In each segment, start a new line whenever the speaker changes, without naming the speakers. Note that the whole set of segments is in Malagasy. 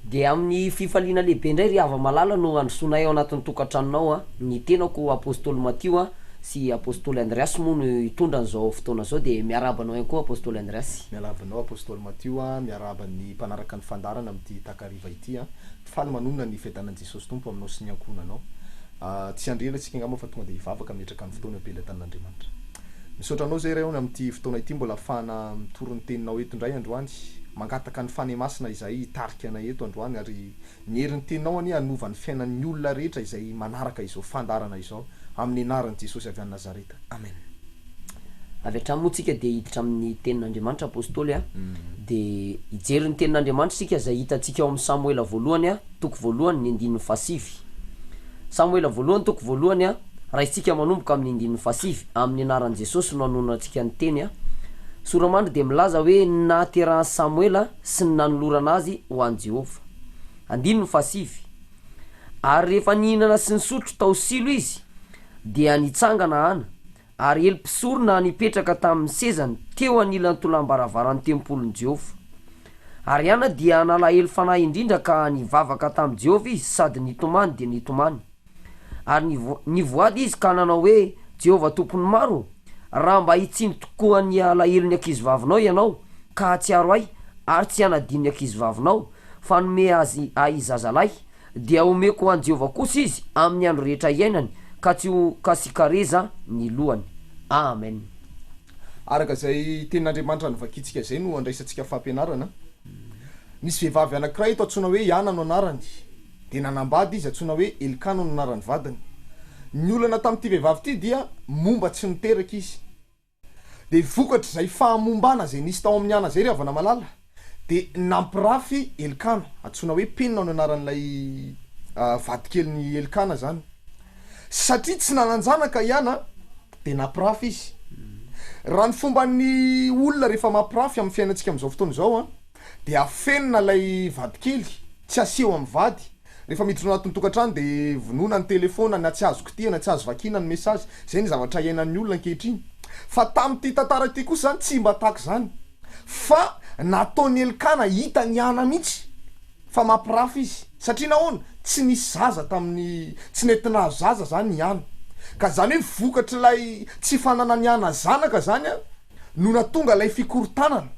De amin'ny fifaliana lehibe ndray ry ava malala no androsoanay ao anatin'ny tokantranonao ny tenako Apostoly Matio sy Apostoly Andreas moa no hitondra an'izao fotoana zao de miarabanao ihany koa Apostoly Andreas.
Miarabanao Apostoly Matio miaraban'ny mpanaraka ny fandarana amin'ity takariva ity faly manona ny fiadanan'i Jesosy Tompo aminao sy ny ankonanao. Tsy andrena tsika ngamba fa tonga de hivavaka metraka ny fotoana am-pelantan'Andriamanitra. Misaotra anao zay reo amin'ity fotoana ity mbola afahana mitoro ny teninao eto indray androany mangataka ny fanemasina izay tarika ana eto androany ary ny herin'ny teninao ani anova ny fiainan'ny olona rehetra izay manaraka izao fandarana izao amin'ny anaran'i Jesosy avy any Nazareta. Amen.
Avy hatrany moa tsika de hiditra amin'ny tenin'Andriamanitra Apôstoly de hijery ny tenin'Andriamanitra sika izay hitantsika ao amin'ny Samuela voalohany toko voalohany ny 17. Samuela voalohany toko voalohany raha isika manomboka amin'ny 17 amin'ny anaran'i Jesosy no anonantsika ny teny Soramandry de milaza hoe naterahan Samuela sy ny nanolorana azy ho an Jehova. 17. Ary rehefa nihinana sy nisotro tao silo izy dia nitsangana ana ary elim-pisorona nipetraka tamin'ny sezany teo anilan'ny tolam-baravaran'ny tempolon'i Jehova. Ary ana dia nalahelo fanahy indrindra ka nivavaka tamin'i Jehova izy sady nitomany de nitomany. Ary nivoady izy ka nanao hoe Jehova tompony maro raha mba hitsiny tokoa ny alahelo ny ankizivavinao ianao ka hatsiaro ahy ary tsy hanadino ny ankizivavinao fa nome azy ahy zazalahy dia omeko ho an Jehova kosa izy amin'ny andro rehetra iainany ka tsy ho kasikareza ny lohany. Amen.
Araka zay tenin'Andriamanitra novakitsika zay no andraisantsika fampianarana. Misy vehivavy anankiray eto antsoina hoe Iana no anarany de nanambady izy antsoina hoe Elikana no anarany vadiny. Ny olana tamin'ity vehivavy ity dia momba tsy miteraka izy de vokatra zay fahamombana zay nisy tao amin'ny ana zay ry avana malala de nampirafy Elikana antsoina hoe Penina no anaran'ilay vadikely Elikana zany satria tsy nananjanaka Iana de nampirafy izy. Raha ny fomba ny olona rehefa mampirafy amin'ny fiainantsika amin'izao fotoana izao de afenina lay vadikely tsy aseho amin'ny vady. Rehefa miditra anatin'ny tokantrano de vonoina ny telefona na tsy azo kitihana na tsy azo vakina ny message zay ny zavatra iainan'ny olona ankehitriny. Fa tamin'ity tantara ity kosa zany tsy mba tahaka zany fa nataony Elikana hita ny ana mihitsy fa mampirafy izy satria nahoana tsy nisy zaza tamin'ny tsy nentina azo zaza zany ny ana ka zany hoe vokatra lay tsy fananany ana zanaka zany no natonga lay fikorontanana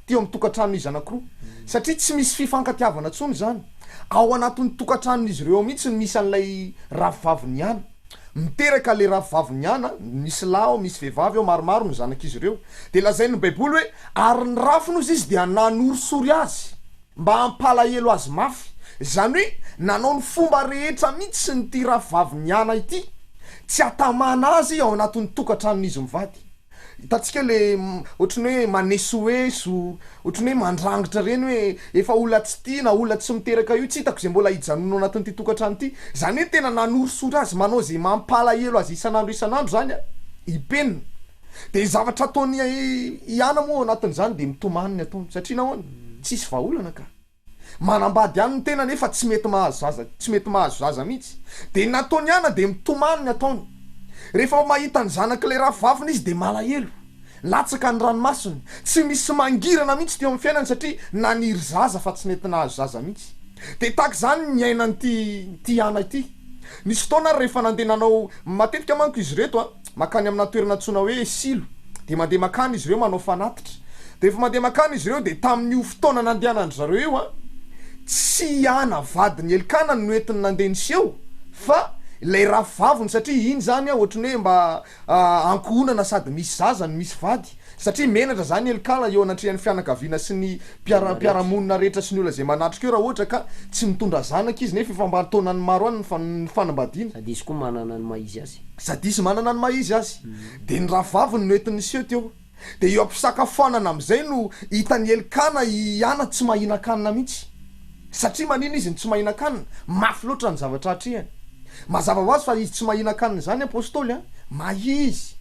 teo amin'ny tokantranon'izy anankiroa satria tsy misy fifankatiavana tsony zany ao anatin'ny tokantranon'izy ireo mihitsy misy an'ilay ravivaviny ana miteraka le ravivaviny ana misy lahy misy vehivavy ao maromaro no zanak'izy ireo de lazain'ny baiboly hoe ary ny rafiny ozy izy dia nanorosory azy mba hampalahelo azy mafy zany hoe nanao ny fomba rehetra mihitsy ny ty ravivaviny ana ity tsy atamana azy ao anatin'ny tokantranon'izy mivady. Hitantsika le ohatrany hoe manesoeso ohatrany hoe mandrangitra reny hoe efa olona tsy tia na olona tsy miteraka io tsy hitako zay mbola hijanona anatin'ity tokantrano ity zany hoe tena nanorosory azy manao zay mampalahelo azy isanandro zany ipenina de zavatra ataony Iana moa anatin'izany de mitomany ny ataony satria nahoana tsisy vahaolana ka manambady ihany ny tena nefa tsy mety mahazo zaza mihitsy de nataony Iana de mitomany ny ataony. Rehefa mahita ny zanak'ilay ravivaviny izy de malahelo latsaka ny ranomasiny tsy misy mangirana mihitsy teo amin'ny fiainany satria naniry zaza fa tsy mety nahazo zaza mihitsy de tahaka zany ny ainany ty Iana ity. Nisy fotoana rehefa nandeha nanao matetika manko izy reto makany amina toerana antsoina hoe silo de mandeha makany izy ireo manao fanatitra de rehefa mandeha makany izy ireo de tamin'io fotoana nandehanandry zareo io tsy Iana vadiny Elikana no entiny nandeha niseho fa lay ravivaviny satria iny zany ohatrany hoe mba ankohonana sady misy zaza ny misy vady satria menatra zany Elikana eo anatrehan'ny fianakaviana sy ny mpiaramonina rehetra sy ny olona zay manatrika eo raha ohatra ka tsy mitondra zanaka izy nefa efa mba taonany maro any ny fanambadiana
sady izy koa manana ny maizy azy
de ny ravivaviny no entiny niseho teo de eo ampisakafoanana am'izay no hitan'ny Elikana Iana tsy mahina-kanina mihitsy satria manina izy ny tsy mahina-kanina mafy loatra ny zavatra hatrehany. Mazava ho azy fa izy tsy mahina-kanina zany apôstoly maizy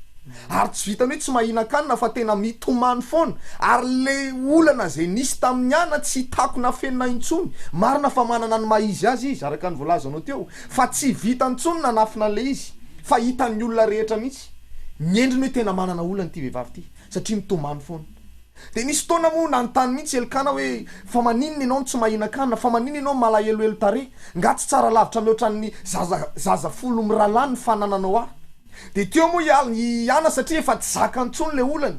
ary tsy vitany hoe tsy mahina-kanina fa tena mitomany foana ary le olana zay nisy tamin'ny Iana tsy takona fenina intsony marina fa manana ny maizy azy izy araka ny volazanao teo fa tsy vitany intsony nanafina le izy fa hitan'ny olona rehetra mihitsy ny endriny hoe tena manana olana ty vehivavy ty satria mitomany foana de nisy fotoana moa nanontany mihitsy elikana hoe fa maninona ianao tsy mahina-kanina fa maninona ianao malahelohelo tare nga tsy tsara lavitra mihoatran'ny zaza folo miralany fanananao ahy de teo moa iana satria efa tsy zaka antsony le olany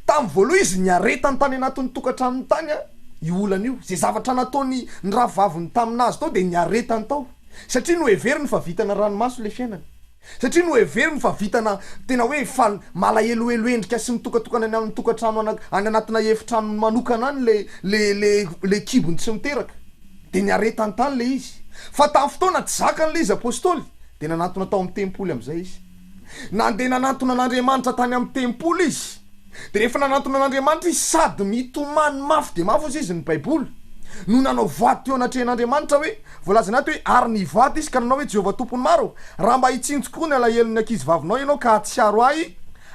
tamy voaloha izy niaretany tany anatin'ny tokantranony tany a i olana io zay zavatra nataony ny rahavaviny taminazy tao de niaretany tao satria no heveriny fa vitana ranomaso le fiainany satria no heveriny fa vitana tena hoe fa malahelohelo endrika sy mitokatokana any amin'ny tokantrano any anatina efitrano manokana any le kibony tsy miteraka de niaretany tany le izy fa tamy fotoana tsy zakany le izy apôstôly de nanatona tao amin'ny tempoly am'izay izy nandeha nanatona an'Andriamanitra tany amin'ny tempoly izy de rehefa nanatona an'Andriamanitra izy sady mitomany mafy de mafy ozy izy ny baiboly no nanao voady teo anatrehan'Andriamanitra hoe voalaza anaty hoe ary ny voady izy ka nanao hoe Jehovah tompony maro raha mba hitsinjokoa ny alahelon'ny ankizy vavinao ianao ka hatsiaro ahy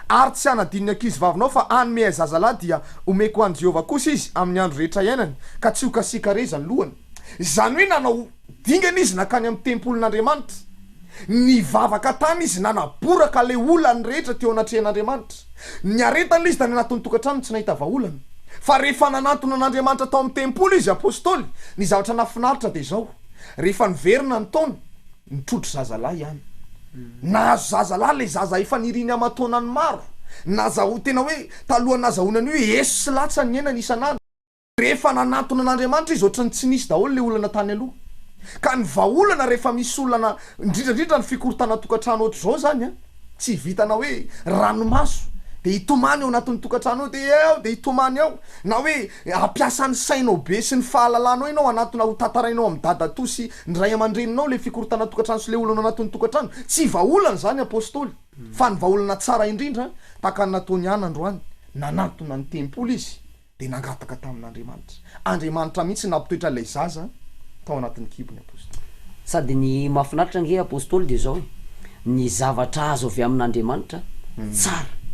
ary tsy hanadin'ny ankizy vavinao fa anome zazalahy dia omeko an' Jehovah kosa izy amin'ny andro rehetra iainany ka tsy ho kasikarezany lohany zany hoe nanao dingana izy nakany amin'ny tempolin'Andriamanitra ny vavaka tany izy nanaboraka le olany rehetra teo anatrehan'Andriamanitra niaretany izy tany anatin'ny tokantrano tsy nahita vaolana fa rehefa nanatona an'Andriamanitra tao amin'ny tempoly izy apôstôly ny zavatra nafinaritra de zao rehefa niverina ny taona nitrotro zazalahy ihany nahazo zazalahy le zaza efa niriny amataonany maro nazaho tena hoe talohan'ny nazahoanany hoe eso sy latsa ny enany isan'andro rehefa nanatona an'Andriamanitra izy ohatrany tsy nisy daholo le olana tany aloha ka ny vaolana rehefa misy olana indrindrandrindra ny fikorotana tokantrano ohatr' zao zany a tsy vitana hoe ranomaso de hitomany ao anatin'ny tokantrano ao de eo de hitomany ao na hoe ampiasan'ny sainao be sy ny fahalalanao ianao anatona ho tantarainao amin'ny dada tosy ny ray aman-dreninao le fikorotana tokantrano sy le olana anatin'ny tokantrano tsy vaolana zany apôstôly fa ny vaolana tsara indrindra taka ny nataony any androany nanatona ny tempoly izy de nangataka tamin'Andriamanitra mihitsy nampitoetra lay zaza tao anatin'ny kibony apôstôly
sady ny mahafinaritra nge apôstôly de zao ny zavatra azo avy amin'Andriamanitra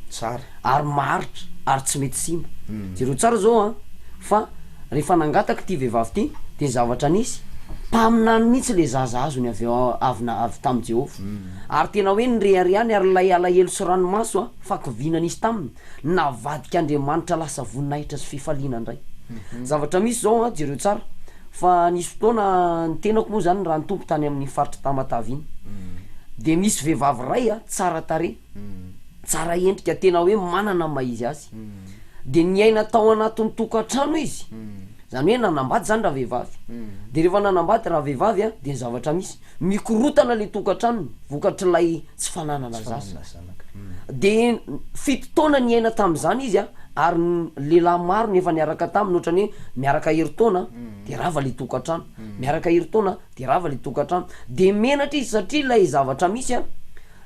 tsara ary maharitra ary tsy mety simba zero tsara zao a fa rehefa nangataka ty vehivavy ty de zavatra nisy mpaminany mihitsy le zaza azony avy tamy Jehova ary tena hoe nyrehariany ary lay alahelo sy ranomaso a fa kovinana izy taminy navadika Andriamanitra lasa voninahitra sy fifaliana ndray zavatra misy zao a jereo tsara fa nisy fotoana ny tenako moa zany raha nitompo tany amin'ny faritra Tamatavy iny de misy vehivavy ray a tsara tare tsara endrika tena hoe manana maizy azy de niaina tao anatin'ny tokantrano izy zany hoe nanambady zany raha vehivavy de rehefa nanambady raha vehivavy a de ny zavatra misy mikorotana le tokantranony vokatr'lay tsy fananana zaza de fito taona niaina tam'zany izy a ary lehilahy maro nefa niaraka taminy ohatrany hoe miaraka hery-taona de rava le tokantrano miaraka hery-taona de rava le tokantrano de menatra izy satria lay zavatra misy a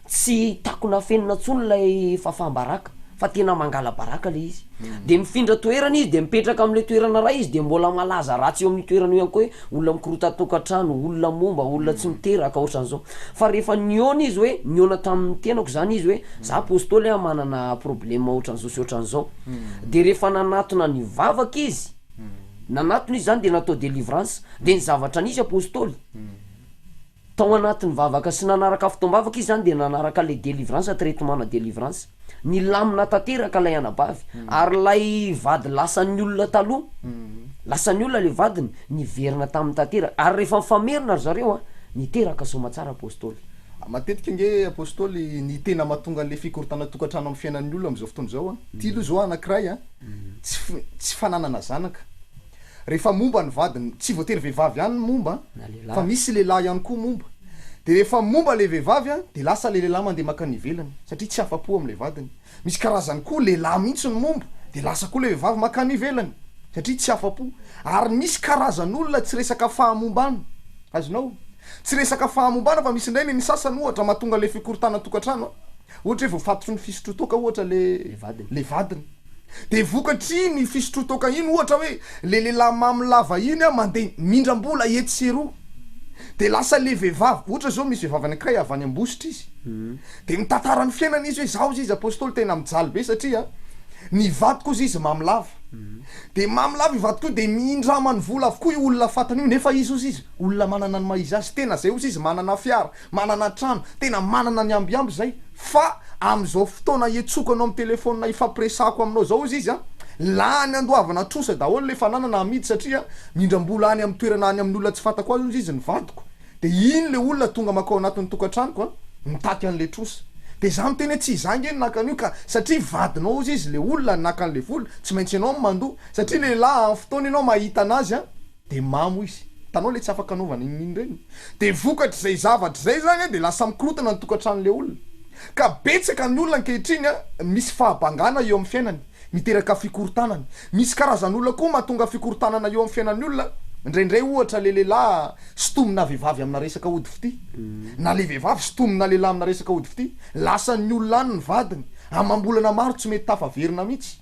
tsy takona fenina tsony lay fahambaraka fa tena mangala baraka le izy de mifindra toerana izy de mipetraka am'le toerana ray izy de mbola malaza ratsy eo amin'ny toerana io ihany koa hoe olona mikorota tokantrano olona momba olona tsy miteraka ohatran'zao fa rehefa niona izy hoe niona tamin'ny tenako zany izy hoe za apôstôly a manana problema ohatran'zao sy ohatran'zao de rehefa nanatona ny vavaka izy nanatona izy zany de natao délivrance de ny zavatra nisy apôstôly tao anatin'ny vavaka sy nanaraka fotoam-bavaka izy zany de nanaraka le délivrance traitement délivrance ny lamina tanteraka lay anabavy ary lay vady lasan'ny olona taloha lasan'ny olona le vadiny niverina tamin'ny tanteraka ary rehefa mifamerina ry zareo a niteraka somatsara apôstôly
matetika nge apôstôly ny tena mahatonga an'le fikorotana tokantrano amin'ny fiainan'ny olona am'izao fotoana zao a ty aloha zao anankiray a tsy fananana zanaka rehefa momba ny vadiny tsy voatery vehivavy ihany momba fa misy lehilahy ihany koa momba de rehefa momba le vehivavy a de lasa le lehilahy mandeha maka nivelany satria tsy afa-po am'le vadiny misy karazany koa lehilahy mihitsy ny momba de lasa koa le vehivavy maka nivelany satria tsy afa-po ary misy karazan'olona tsy resaka fahamombana azonao tsy resaka fahamombana fa misy indray ny sasany ohatra mahatonga le fikorotana tokantrano ohatra hoe voafatotry ny fisotrotoka ohatra le vadiny de vokatry ny fisotrotoka iny ohatra hoe le lehilahy mamilava iny a mandeha mindram-bola etseroa de lasa le vehivavy ohatra zao misy vehivavy anakay avy any ambositra izy de mitantara ny fiainana izy hoe zao izy apôstôly tena mijaly be satria ny vady koa izy mamilava de mamilava i vady koa de mindramany vola avokoa i olona fatany io nefa izy ozy izy olona manana ny maizy azy tena zay ozy izy manana fiara manana trano tena manana ny ambiamby zay fa am'izao fotoana ietsokanao amin'ny telefônina ifampiresako aminao zao izy izy a lany andoavana trosa daholo le fananana amidy satria mindrambola any amin'ny toerana any amin'ny olona tsy fantako azy izy ny vadiko de iny le olona tonga makao anatin'ny tokantranoko a mitaky an'le trosa de za miteny tsy izangy eny nakan'io ka satria vadinao izy izy le olona nakan'le vola tsy maintsy ianao mandoa satria lehilahy amin'ny fotoana ianao mahita anazy a de mamo izy tanao le tsy afaka anaovana iny reny de vokatry zay zavatra zay zany de lasa mikorotana ny tokantranon'le olona ka betsaka ny olona ankehitriny a misy fahabangana eo amin'ny fiainany miteraka fikorotanany misy karazan'olona koa mahatonga fikorotanana eo amin'ny fiainan'ny olona indraindray ohatra le lehilahy sitomina vehivavy amina resaka ody fity na le vehivavy sitomina lehilahy amina resaka ody fity lasa ny olona any ny vadiny amam-bolana maro tsy mety tafaverina mihitsy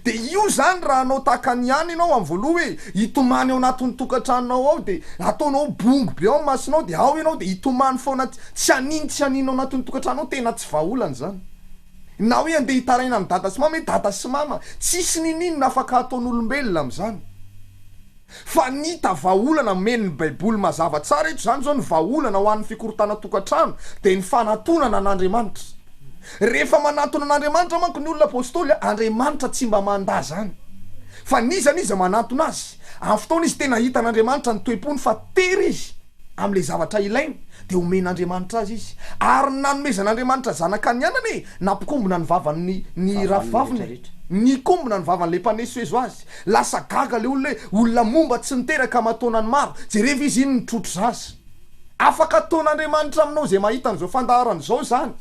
de io zany raha anao takany ihany ianao amin'ny voaloha hoe hitomany ao anatin'ny tokantranonao ao de ataonao bongo be ao masinao de ao ianao de hitomany foana tsy anino ao anatin'ny tokantranonao tena tsy vaholana zany na hoe andeha hitaraina amin'ny dada sy mama hoe dada sy mama tsisy nininona afaka ataon'olombelona am'zany fa nita vaholana men'ny baiboly mazava tsara eto zany zao ny vaholana ho an'ny fikorotana tokantrano de ny fanatonana an'Andriamanitra rehefa manatona an'Andriamanitra manko ny olona apôstôly Andriamanitra tsy mba manda zany fa nizaniza manatona azy amin'ny fotoana izy tena hita an'Andriamanitra ny toepony fa tery izy am'le zavatra ilainy de omen'Andriamanitra azy izy ary nanomezan'Andriamanitra zanaka ny anany e nampikombona ny vavan'ny ravivaviny nikombona ny vavan'le mpanesoezo azy lasa gaga le olona momba tsy niteraka mataonany maro jereva izy iny nitrotro zazy afaka ataon'Andriamanitra aminao zay mahita an'izao fandaharan'izao zany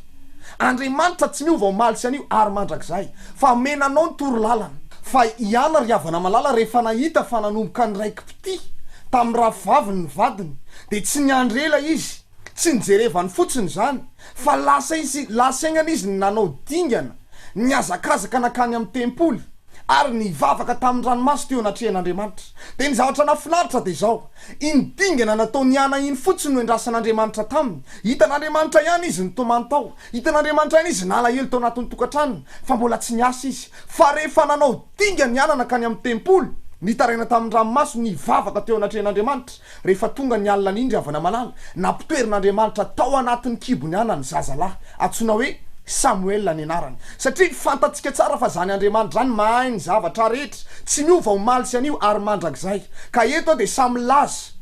Andriamanitra tsy miova omaly sy anio ary mandrakizay fa menanao ny toro lalana fa iana ry havana malala rehefa nahita fa nanomboka ny raiky pity tamin'ny ravivaviny ny vadiny de tsy niandrela izy tsy nijerevany fotsiny zany fa lasa aignana izy nanao dingana niazakazaka nakany amin'ny tempoly ary nivavaka tamin'ny ranomaso teo anatrehan'Andriamanitra de ny zavatra nafinaritra de zao iny dingana natao niana iny fotsiny no endrasan'Andriamanitra taminy hitan'Andriamanitra ihany izy nitomany tao hitan'Andriamanitra ihany izy nalahelo tao anatin'ny tokantranony fa mbola tsy niasa izy fa rehefa nanao dingana niana nakany amin'ny tempoly nitaraina tamin'ny ranomaso nivavaka teo anatrehan'Andriamanitra rehefa tonga ny alina n'indry havana malala nampitoerin'Andriamanitra tao anatin'ny kibony ana ny zazalahy atsona hoe Samuel ny anarany satria fantatsika tsara fa zany Andriamanitra zany mahay ny zavatra rehetra tsy miova omaly sy anio ary mandrakizay ka eto de samy laza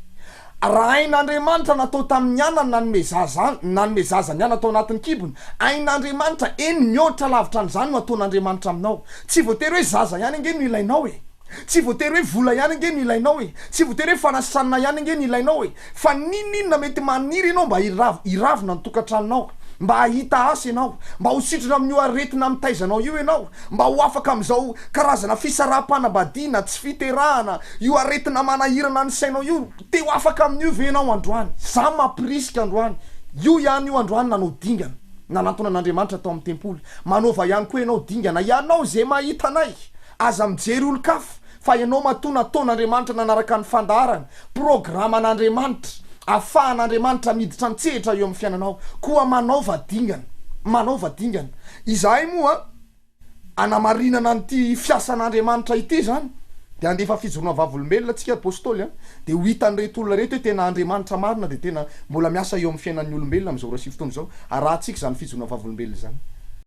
raha ain'Andriamanitra natao tamin'ny anany nanome zaza ny ana tao anatin'ny kibony ain'Andriamanitra eny mihoatra lavitra an'izany no ataon'Andriamanitra aminao tsy voatery hoe zaza ihany ange no ilainao e tsy voatery hoe vola ihany ange no ilainao e tsy voatery hoe fanasanina ihany ange no ilainao e fa ninona mety maniry ianao mba hiravina ny tokantranonao mba hahita asa ianao mba ho sitrana amin'io aretina mitaizanao io ianao mba ho afaka am'izao karazana fisaraha-panambadiana tsy fiterahana io aretina manahirana ny sainao io te ho afaka amin'io venao androany za mampirisika androany io ihany io androany nanao dingana nanatona an'Andriamanitra tao amin'ny tempoly manova ihany koa ianao dingana ianao zay mahita anay aza mijery olo-kafo fa ianao matona ataon'Andriamanitra nanaraka ny fandaharany programa an'Andriamanitra afahan'Andriamanitra miditra antsehatra eo amin'ny fiainanao koa manaova dingana izahay moa anamarinana an'ity fiasan'Andriamanitra ity zany de andefa fijoroana vavolombelona atsika apôstôly de ho hitan'reto olona reto hoe tena Andriamanitra marina de tena mbola miasa eo amin'ny fiainan'ny olombelona am'izao rasy fotoana zao arahantsika zany fijoroana vavolombelona zany